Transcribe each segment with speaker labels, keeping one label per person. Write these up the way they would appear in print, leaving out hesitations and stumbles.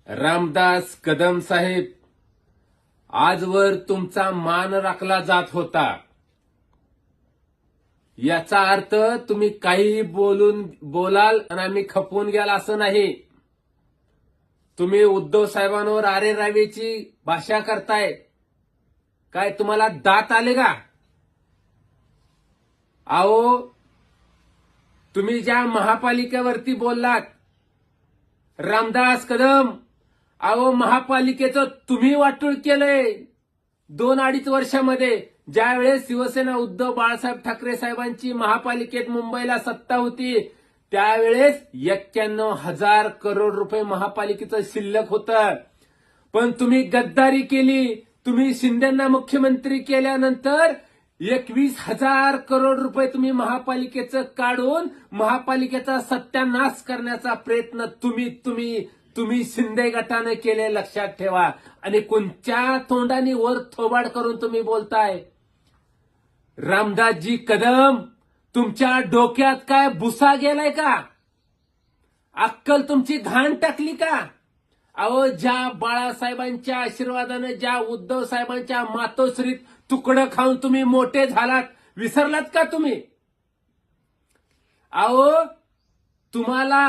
Speaker 1: रामदास कदम साहेब, आजवर तुमचा मान राखला जात होता. याचा अर्थ तुम्ही काही बोलाल आणि आम्ही खपवून घ्याल असं नाही. तुम्ही उद्धव साहेबांवर आरे रावेची भाषा करताय. काय तुम्हाला दात आले का? अहो, तुम्ही ज्या महापालिकेवरती बोललात, रामदास कदम, अहो महापालिकेचं तुम्ही वाटूळ केलंय 2-2.5 वर्षामध्ये. ज्यावेळेस शिवसेना उद्धव बाळासाहेब ठाकरे साहेबांची महापालिकेत मुंबईला सत्ता होती, त्यावेळेस 91,000 करोड रुपये महापालिकेचं शिल्लक होतं. पण तुम्ही गद्दारी केली. तुम्ही शिंदेंना मुख्यमंत्री केल्यानंतर 21,000 करोड रुपये तुम्ही महापालिकेचं काढून महापालिकेचा सत्यानाश करण्याचा प्रयत्न तुम्ही शिंदे गटाने केले, लक्षात ठेवा. आणि कोणत्या तोंडाने वर थोबाड करून तुम्ही बोलताय? रामदासजी कदम, तुमच्या डोक्यात काय भुसा गेलाय का? अक्कल तुमची घाण टाकली का? अहो, ज्या बाळासाहेबांच्या आशीर्वादानं, ज्या उद्धव साहेबांच्या मातोश्रीत तुकडं खाऊन तुम्ही मोठे झालात, विसरलात का तुम्ही? अहो, तुम्हाला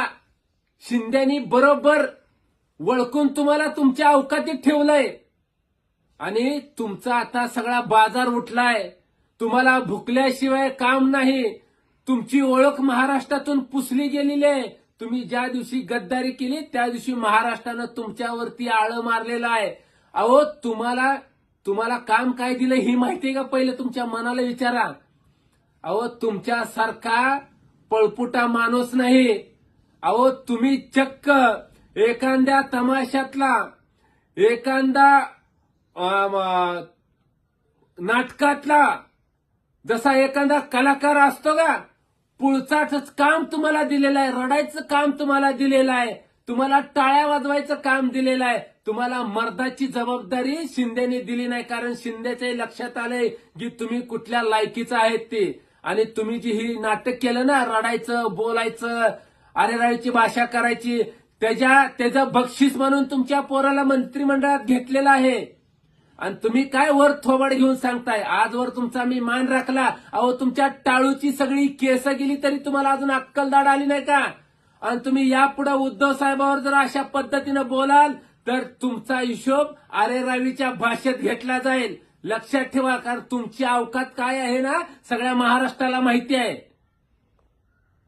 Speaker 1: शिंदेनी बरोबर वळकून तुम्हाला तुमच्या अवकातीत ठेवलंय आणि तुमचा आता सगळा बाजार उठलाय. तुम्हाला भुकल्याशिवाय काम नाही. तुमची ओळख महाराष्ट्रातून पुसली गेलेली आहे. तुम्ही ज्या दिवशी गद्दारी केली त्या दिवशी महाराष्ट्रानं तुमच्यावरती आळं मारलेलं आहे. अहो, तुम्हाला काम काय दिलं ही माहितीये का? पहिलं तुमच्या मनाला विचारा. अहो, तुमच्यासारखा पळपुटा माणूस नाही. अहो, तुम्ही चक्क एखाद्या तमाशातला, एखादा नाटकातला जसा एखादा कलाकार असतो का, पुळचाच काम तुम्हाला दिलेलं आहे. रडायचं काम तुम्हाला दिलेलं आहे. तुम्हाला टाळ्या वाजवायचं काम दिलेलं आहे. तुम्हाला मर्दाची जबाबदारी शिंदेने दिली नाही, कारण शिंदेचे लक्षात आलंय की तुम्ही कुठल्या लायकीचं आहेत ते. आणि तुम्ही जी ही नाटक केलं ना, रडायचं, बोलायचं, आरेरावीची भाषा करायची, त्याचं बक्षीस म्हणून तुमच्या पोराला मंत्रिमंडळात घेतलेलं आहे. आणि तुम्ही काय वर थोबाड घेऊन सांगताय? आजवर तुमचा मी मान राखला. अहो, तुमच्या टाळूची सगळी केस गेली तरी तुम्हाला अजून अक्कलदाड आली नाही का? आणि तुम्ही यापुढे उद्धव साहेबांवर जर अशा पद्धतीनं बोलाल तर तुमचा हिशोब आरेरावीच्या भाषेत घेतला जाईल. लक्षात ठेवा, कारण तुमची अवकात काय आहे ना, सगळ्या महाराष्ट्राला माहिती आहे.